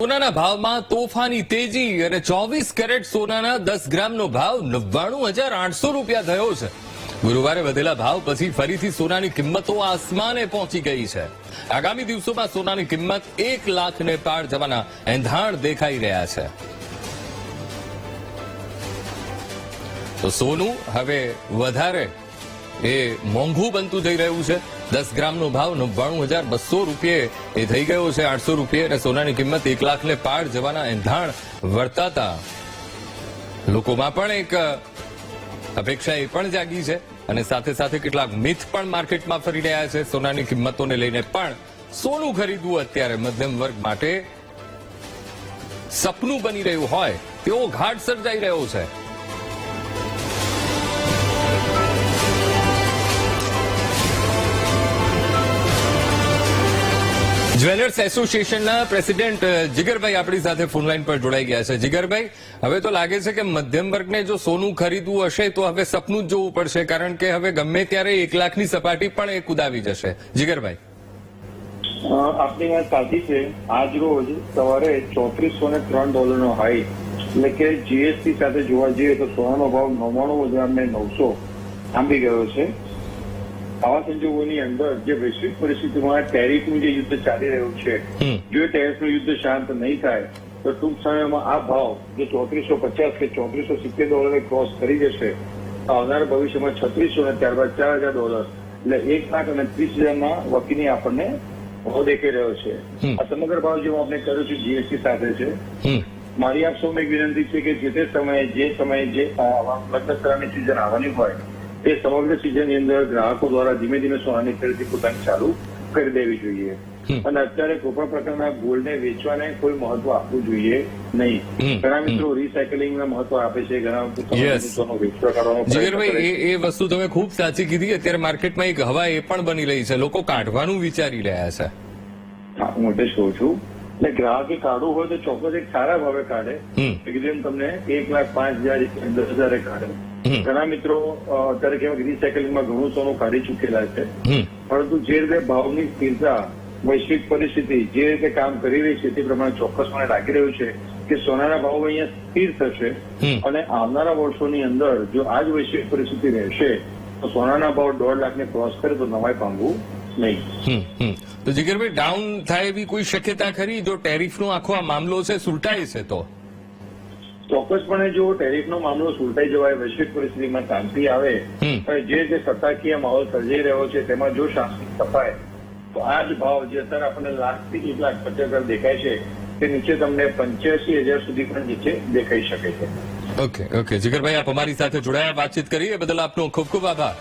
સોનાના ભાવમાં તોફાની તેજી અને 24 કેરેટ સોનાના 10 ગ્રામનો ભાવ 99,800 રૂપિયા થયો છે. ગુરુવારે વધેલા ભાવ પછી ફરીથી સોનાની કિંમતો આસમાને પહોંચી ગઈ છે. આગામી દિવસોમાં સોનાની કિંમત 1 લાખને પાર જવાના એંધાણ દેખાઈ રહ્યા છે. તો સોનું હવે વધારે મોંઘું બનતું જઈ રહ્યું છે. 10 ગ્રામનો ભાવ 99,200 રૂપિયે એ થઈ ગયો છે. 800 રૂપિયે અને સોનાની કિંમત 1 લાખને પાર જવાના એંધાણ વર્તાતા લોકોમાં પણ એક અપેક્ષા એ પણ જાગી છે અને સાથે સાથે કેટલાક મિથ પણ માર્કેટમાં ફરી રહ્યા છે. સોનાની કિંમતોને લઈને પણ સોનું ખરીદવું અત્યારે મધ્યમ વર્ગ માટે સપનું બની રહ્યું હોય તેવો ઘાટ સર્જાઈ રહ્યો છે. જ્વેલર્સ એસોસિએશનના પ્રેસિડેન્ટ જીગરભાઈ આપણી સાથે ફોનલાઈન પર જોડાઈ ગયા છે. જીગરભાઈ, હવે તો લાગે છે કે મધ્યમ વર્ગને જો સોનું ખરીદવું હશે તો હવે સપનું જ જોવું પડશે, કારણ કે હવે ગમે ત્યારે 1 લાખની સપાટી પણ એ કુદાવી જશે. જીગરભાઈ, આપની વાત સાચી છે. આજ રોજ સવારે $3403 હાઈ, એટલે કે જીએસટી સાથે જોવા જઈએ તો સોનાનો ભાવ 99,900 આંબી ગયો છે. આવા સંજોગોની અંદર જે વૈશ્વિક પરિસ્થિતિમાં ટેરિફનું જે યુદ્ધ ચાલી રહ્યું છે, જો ટેરિફનું યુદ્ધ શાંત નહીં થાય તો ટૂંક સમયમાં આ ભાવ જે $3450 કે $3470 ક્રોસ કરી જશે, આવનારા ભવિષ્યમાં 3600 અને ત્યારબાદ $4,000, એટલે 1,30,000ના વકીની આપણને ભાવ દેખાઈ રહ્યો છે. આ સમગ્ર ભાવ જેવું આપણે કર્યું છે જીએસટી સાથે છે. મારી આપ સૌને એક વિનંતી છે કે જે તે સમયે જે લગ્ન કરારની સિઝન આવવાની હોય તે સમગ્ર સિઝનની અંદર ગ્રાહકો દ્વારા ધીમે ધીમે સોનાની ખરીદી પોતાની ચાલુ કરી દેવી જોઈએ અને અત્યારે કોઈ પણ પ્રકારના ગોલ્ડને વેચવાને કોઈ મહત્વ આપવું જોઈએ નહીં. ઘણા મિત્રો રિસાયકલિંગના મહત્વ આપે છે, ઘણા સોનો વેચવા કરવાનો. જીગરભાઈ, એ વસ્તુ તમે ખૂબ સાચી કીધી. અત્યારે માર્કેટમાં એક હવા એ પણ બની રહી છે, લોકો કાઢવાનું વિચારી રહ્યા છે. હા, હું એટલે કહું છું, એટલે ગ્રાહકે કાઢવું હોય તો ચોક્કસ એક સારા ભાવે કાઢે. એકદમ તમને 1,05,000 10,000 કાઢે. ઘણા મિત્રો અત્યારે કેવા રિસાયકલિંગમાં ઘણું સોનું કાઢી ચૂકેલા છે, પરંતુ જે રીતે ભાવની સ્થિરતા, વૈશ્વિક પરિસ્થિતિ જે રીતે કામ કરી રહી છે તે પ્રમાણે ચોક્કસ મને લાગી રહ્યું છે કે સોનાના ભાવ અહીંયા સ્થિર થશે અને આવનારા વર્ષોની અંદર જો આ જ વૈશ્વિક પરિસ્થિતિ રહેશે તો સોનાના ભાવ 1.5 લાખને ક્રોસ કરે તો નવાઈ પામવું નહીં. તો જીગરભાઈ, ડાઉન થાય એવી કોઈ શક્યતા ખરી જો ટેરિફનો આખો આ મામલો છે સુલટાય છે તો? ચોક્કસપણે જો ટેરિફનો મામલો સુલટાઈ જવાય, વૈશ્વિક પરિસ્થિતિમાં શાંતિ આવે, જે સત્તાકીય માહોલ સર્જાઈ રહ્યો છે તેમાં જો શાંતિ સ્થપાય તો આ જ ભાવ જે અત્યારે આપણને લાખથી 1,50,000 દેખાય છે તે નીચે તમને 85,000 સુધી પણ નીચે દેખાઈ શકે છે. ઓકે, જીગરભાઈ, આપ અમારી સાથે જોડાયા, વાતચીત કરી એ બદલ આપનો ખૂબ ખૂબ આભાર.